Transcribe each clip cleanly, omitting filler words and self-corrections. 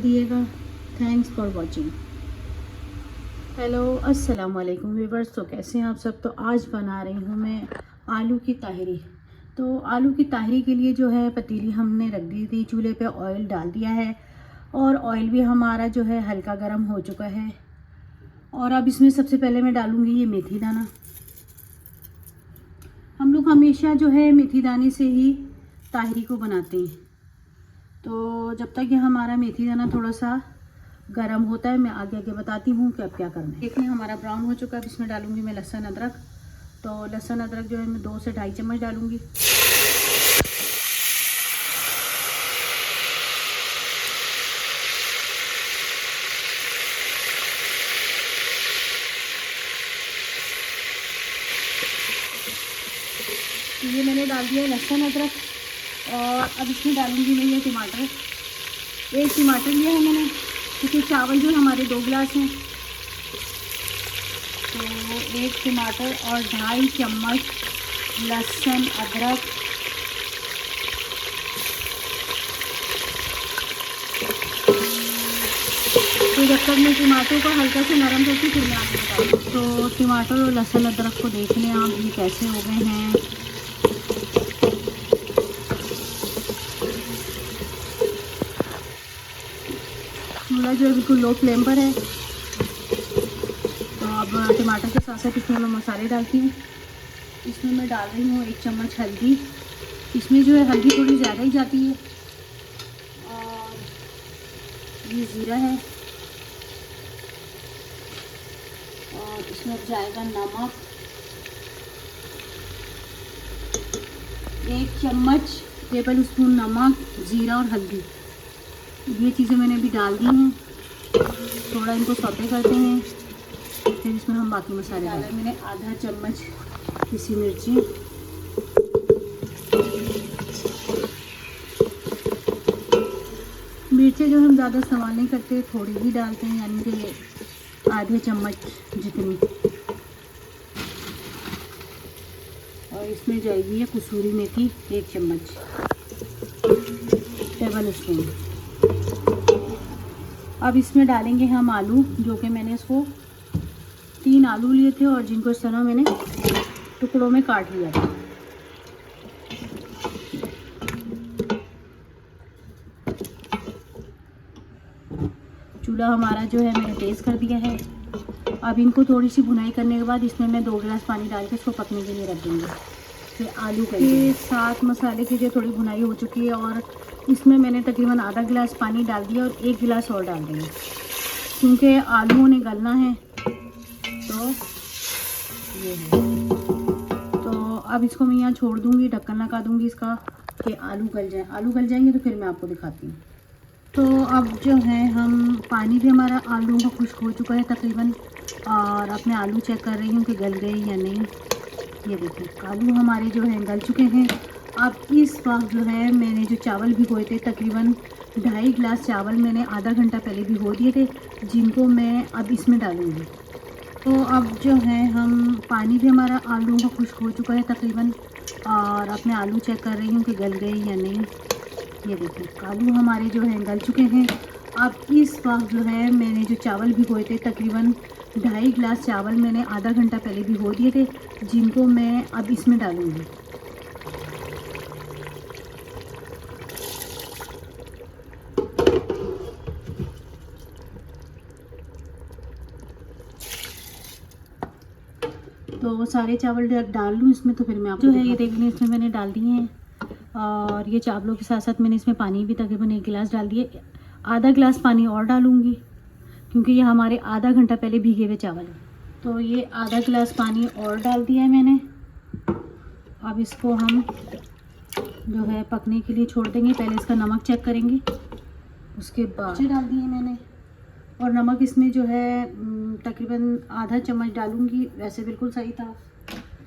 दिएगा। Thanks for watching. Hello अस्सलाम वालेकुम viewers. तो कैसे हैं आप सब। तो आज बना रही हूँ मैं आलू की ताहरी। तो आलू की ताहरी के लिए जो है पतीली हमने रख दी थी चूल्हे पे, ऑयल डाल दिया है और ऑयल भी हमारा जो है हल्का गर्म हो चुका है। और अब इसमें सबसे पहले मैं डालूँगी ये मेथी दाना। हम लोग हमेशा जो है मेथी दाने से ही ताहरी को बनाते हैं। तो जब तक ये हमारा मेथी दाना थोड़ा सा गरम होता है मैं आगे आगे बताती हूँ कि अब क्या करना है। देखिए हमारा ब्राउन हो चुका है। अब इसमें डालूंगी मैं लहसुन अदरक। तो लहसुन अदरक जो है मैं 2 से 2.5 चम्मच डालूंगी। तो ये मैंने डाल दिया लहसुन अदरक। और अब इसमें डालूंगी मैं ये टमाटर। 1 टमाटर लिया है मैंने, क्योंकि चावल जो हमारे 2 गिलास हैं। तो 1 टमाटर और 2.5 चम्मच लहसुन अदरक। तो जब तक मैं टमाटर को हल्का से नरम करती फिर मैं आपको बताऊँ। तो टमाटर और लहसुन अदरक को देख लें आप ये कैसे हो गए हैं। चूल्हा जो है बिल्कुल लो फ्लेम पर है। तो अब टमाटर के साथ साथ इसमें मैं मसाले डालती हूँ। इसमें मैं डाल रही हूँ 1 चम्मच हल्दी। इसमें जो है हल्दी थोड़ी ज़्यादा ही जाती है। और ये ज़ीरा है। और इसमें जाएगा नमक। 1 चम्मच टेबल स्पून नमक, ज़ीरा और हल्दी, ये चीज़ें मैंने अभी डाल दी हैं। थोड़ा इनको सौते करते हैं, फिर इसमें हम बाकी मसाले डालें। मैंने आधा चम्मच पिसी मिर्ची, मिर्चें जो हम ज़्यादा इस्तेमाल नहीं करते, थोड़ी ही डालते हैं, यानी कि आधे चम्मच जितनी। और इसमें जाएगी ये कसूरी मेथी 1 चम्मच टेबल स्पून। अब इसमें डालेंगे हम आलू, जो कि मैंने इसको 3 आलू लिए थे और जिनको इस तरह मैंने टुकड़ों में काट लिया था। चूल्हा हमारा जो है मैंने तेज़ कर दिया है। अब इनको थोड़ी सी भुनाई करने के बाद इसमें मैं 2 गिलास पानी डाल के इसको पकने के लिए रख दूँगी। फिर आलू के साथ मसाले की जो थोड़ी भुनाई हो चुकी है और इसमें मैंने तकरीबन आधा गिलास पानी डाल दिया और 1 गिलास और डाल देंगे, क्योंकि आलूओं ने गलना है। तो ये है। तो अब इसको मैं यहाँ छोड़ दूँगी, ढक्कन लगा दूँगी इसका कि आलू गल जाए। आलू गल जाएंगे तो फिर मैं आपको दिखाती हूँ। तो अब जो है हम पानी भी हमारा आलू का खुश्क हो चुका है तकरीबन। और अपने आलू चेक कर रही हूँ कि गल गए या नहीं। ये देखिए आलू हमारे जो हैं गल चुके हैं। अब इस वक्त जो है मैंने जो चावल भिगोए थे, तकरीबन 2.5 गिलास चावल मैंने आधा घंटा पहले भिगो दिए थे, जिनको मैं अब इसमें डालूँगी। तो अब जो है हम पानी भी हमारा आलू का खुश्क हो चुका है तकरीबन। और अपने आलू चेक कर रही हूँ कि गल गए या नहीं। ये देखिए आलू हमारे जो हैं गल चुके हैं। अब इस वक्त जो है मैंने जो चावल भिगोए थे, तकरीबन 2.5 गिलास चावल मैंने आधा घंटा पहले भिगो दिए थे, जिनको मैं अब इसमें डालूँगी। तो सारे चावल डाल लूँ इसमें, तो फिर मैं आपको जो है ये देख लें इसमें मैंने डाल दिए हैं। और ये चावलों के साथ साथ मैंने इसमें पानी भी तकरीबन 1 गिलास डाल दिए। आधा गिलास पानी और डालूँगी, क्योंकि ये हमारे आधा घंटा पहले भीगे हुए चावल हैं। तो ये आधा गिलास पानी और डाल दिया है मैंने। अब इसको हम जो है पकने के लिए छोड़ देंगे। पहले इसका नमक चेक करेंगे, उसके बाद डाल दिए मैंने। और नमक इसमें जो है तकरीबन आधा चम्मच डालूँगी। वैसे बिल्कुल सही था,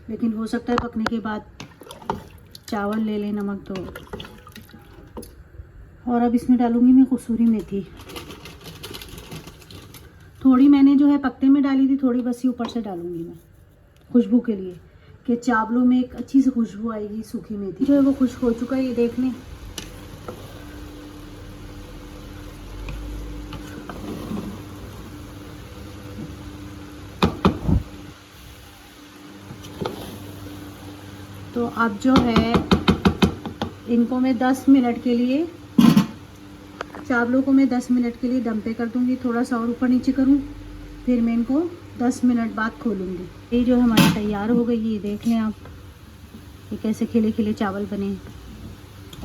लेकिन हो सकता है पकने के बाद चावल ले लें नमक तो। और अब इसमें डालूँगी मैं कसूरी मेथी। थोड़ी मैंने जो है पत्ते में डाली थी, थोड़ी बस ही ऊपर से डालूँगी मैं खुशबू के लिए, कि चावलों में एक अच्छी सी खुशबू आएगी। सूखी मेथी जो है वो खुश्क हो चुका है, ये देख लें। तो अब जो है इनको मैं 10 मिनट के लिए, चावलों को मैं 10 मिनट के लिए दम पे कर दूँगी। थोड़ा सा और ऊपर नीचे करूँ, फिर मैं इनको 10 मिनट बाद खोलूँगी। ये जो हमारी तैयार हो गई, ये देख लें आप, ये कैसे खिले खिले चावल बने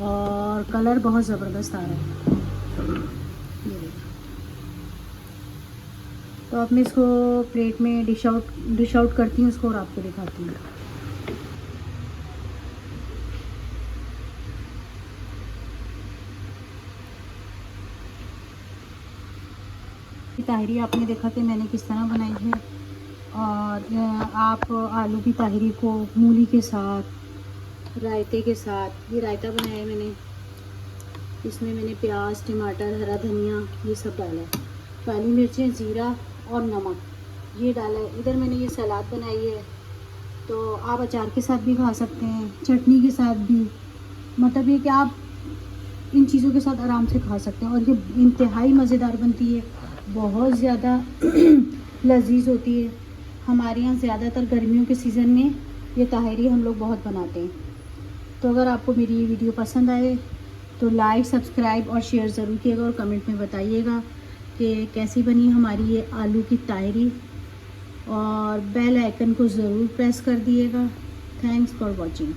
और कलर बहुत ज़बरदस्त आ रहा है। ये देखिए। तो अब मैं इसको प्लेट में डिश आउट करती हूँ इसको और आपको दिखाती हूँ। ताहिरी आपने देखा कि मैंने किस तरह बनाई है, और आप आलू की ताहिरी को मूली के साथ, रायते के साथ, ये रायता बनाया है मैंने, इसमें मैंने प्याज, टमाटर, हरा धनिया ये सब डाला है, काली मिर्चें, ज़ीरा और नमक ये डाला है। इधर मैंने ये सलाद बनाई है, तो आप अचार के साथ भी खा सकते हैं, चटनी के साथ भी, मतलब ये कि आप इन चीज़ों के साथ आराम से खा सकते हैं। और ये इंतहाई मज़ेदार बनती है, बहुत ज़्यादा लजीज होती है। हमारे यहाँ ज़्यादातर गर्मियों के सीज़न में ये ताहिरी हम लोग बहुत बनाते हैं। तो अगर आपको मेरी ये वीडियो पसंद आए तो लाइक, सब्सक्राइब और शेयर ज़रूर कीजिएगा और कमेंट में बताइएगा कि कैसी बनी हमारी ये आलू की ताहिरी, और बेल आइकन को ज़रूर प्रेस कर दिएगा। Thanks for watching.